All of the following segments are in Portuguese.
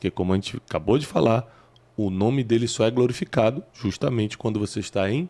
Porque, como a gente acabou de falar, o nome dele só é glorificado justamente quando você está em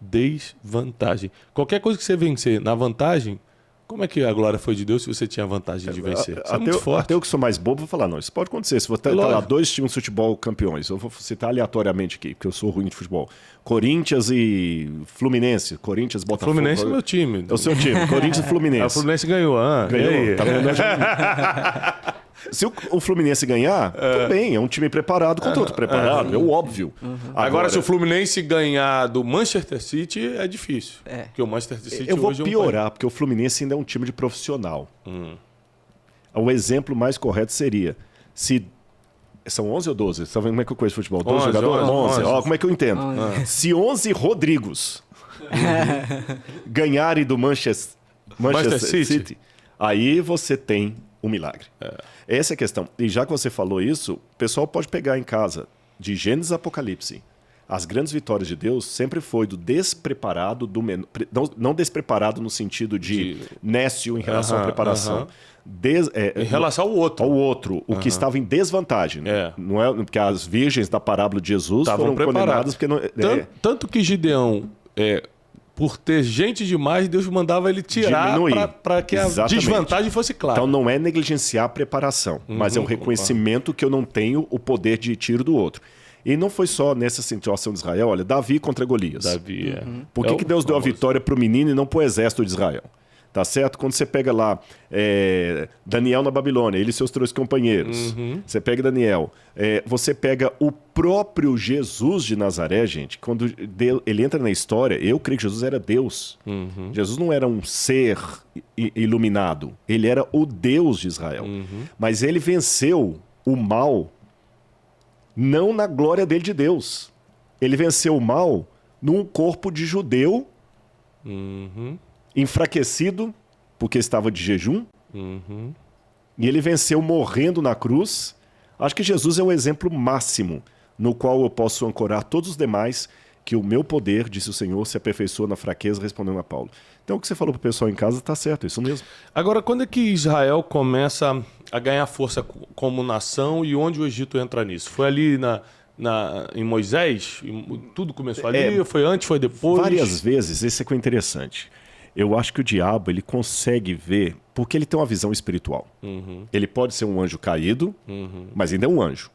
desvantagem. Qualquer coisa que você vencer na vantagem, como é que a glória foi de Deus se você tinha a vantagem de vencer? Isso é muito forte. Até eu que sou mais bobo vou falar, não, isso pode acontecer. Se você tá lá 2 times de futebol campeões, eu vou citar aleatoriamente aqui, porque eu sou ruim de futebol. Corinthians e Fluminense. Corinthians, Botafogo. Fluminense é meu time. É o seu time, Corinthians e Fluminense. O Fluminense ganhou. Ganhou, tá vendo? Se o Fluminense ganhar, tudo bem, é um time preparado contra outro preparado, é o óbvio. Agora, se o Fluminense ganhar do Manchester City, é difícil. Porque o Manchester City eu vou hoje piorar, porque o Fluminense ainda é um time de profissional. O exemplo mais correto seria, se... São 11 ou 12? Você tá vendo como é que eu conheço futebol? 12 jogadores? 11. Ó, como é que eu entendo? Se 11 Rodrigos ganharem do Manchester City, aí você tem um milagre. Essa é a questão. E já que você falou isso, o pessoal pode pegar em casa, de Gênesis a Apocalipse. As grandes vitórias de Deus sempre foi do despreparado, não despreparado no sentido de nécio em relação à preparação. Em relação ao outro. Ao outro, o que estava em desvantagem. Não é, porque as virgens da parábola de Jesus foram condenadas porque não... Tanto que Gideão... por ter gente demais, Deus mandava ele tirar para que a desvantagem fosse clara. Então não é negligenciar a preparação, mas é um reconhecimento que eu não tenho o poder de tiro do outro. E não foi só nessa situação de Israel. Olha, Davi contra Golias. Por que Deus deu a vitória para o menino e não para o exército de Israel? Tá certo? Quando você pega lá Daniel na Babilônia, ele e seus 3 companheiros. Você pega Daniel. Você pega o próprio Jesus de Nazaré, gente. Quando ele entra na história, eu creio que Jesus era Deus. Jesus não era um ser iluminado. Ele era o Deus de Israel. Mas ele venceu o mal não na glória dele de Deus. Ele venceu o mal num corpo de judeu enfraquecido, porque estava de jejum, e ele venceu morrendo na cruz. Acho que Jesus é o exemplo máximo no qual eu posso ancorar todos os demais, que o meu poder, disse o Senhor, se aperfeiçoa na fraqueza, respondendo a Paulo. Então o que você falou para o pessoal em casa está certo, é isso mesmo. Agora, quando é que Israel começa a ganhar força como nação e onde o Egito entra nisso? Foi ali em Moisés? Tudo começou ali? Foi antes, foi depois? Várias vezes, esse aqui é interessante. Eu acho que o diabo ele consegue ver, porque ele tem uma visão espiritual. Ele pode ser um anjo caído, mas ainda é um anjo.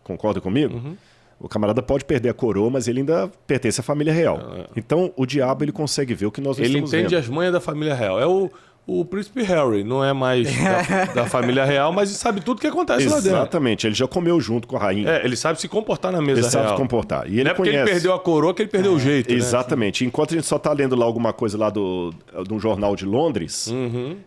Concorda comigo? O camarada pode perder a coroa, mas ele ainda pertence à família real. Então, o diabo ele consegue ver o que nós não estamos vendo. Ele entende as manhas da família real. É o príncipe Harry, não é mais da família real, mas ele sabe tudo o que acontece lá dentro. Exatamente, ele já comeu junto com a rainha. Ele sabe se comportar na mesa real. Ele sabe se comportar. E ele não é porque ele perdeu a coroa que ele perdeu o jeito. Exatamente. Né? Enquanto a gente só está lendo lá alguma coisa lá de um jornal de Londres,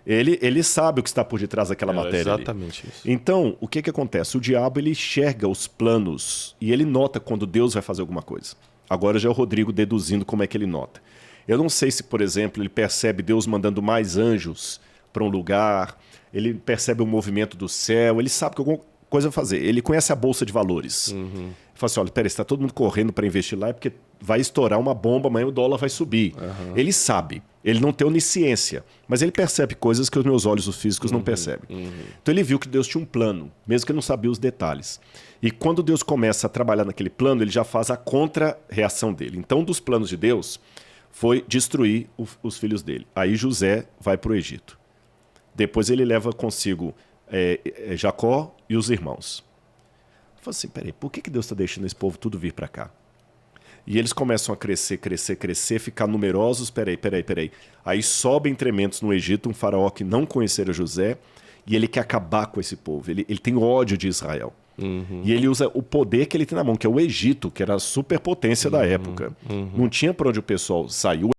ele sabe o que está por detrás daquela matéria. Exatamente ali. Isso. Então, o que acontece? O diabo ele enxerga os planos e ele nota quando Deus vai fazer alguma coisa. Agora já é o Rodrigo deduzindo como é que ele nota. Eu não sei se, por exemplo, ele percebe Deus mandando mais anjos para um lugar, ele percebe o movimento do céu, ele sabe que alguma coisa vai fazer. Ele conhece a Bolsa de Valores. Ele fala assim, olha, peraí, está todo mundo correndo para investir lá, é porque vai estourar uma bomba, amanhã o dólar vai subir. Ele sabe, ele não tem onisciência, mas ele percebe coisas que os meus olhos os físicos não percebem. Então ele viu que Deus tinha um plano, mesmo que ele não sabia os detalhes. E quando Deus começa a trabalhar naquele plano, ele já faz a contra-reação dele. Então, um dos planos de Deus foi destruir os filhos dele. Aí José vai para o Egito. Depois ele leva consigo Jacó e os irmãos. Eu falei assim, peraí, por que Deus está deixando esse povo tudo vir para cá? E eles começam a crescer, ficar numerosos. Peraí. Aí sobem tremendos no Egito um faraó que não conhecera José e ele quer acabar com esse povo. Ele tem ódio de Israel. E ele usa o poder que ele tem na mão, que é o Egito, que era a superpotência da época. Não tinha para onde o pessoal saiu.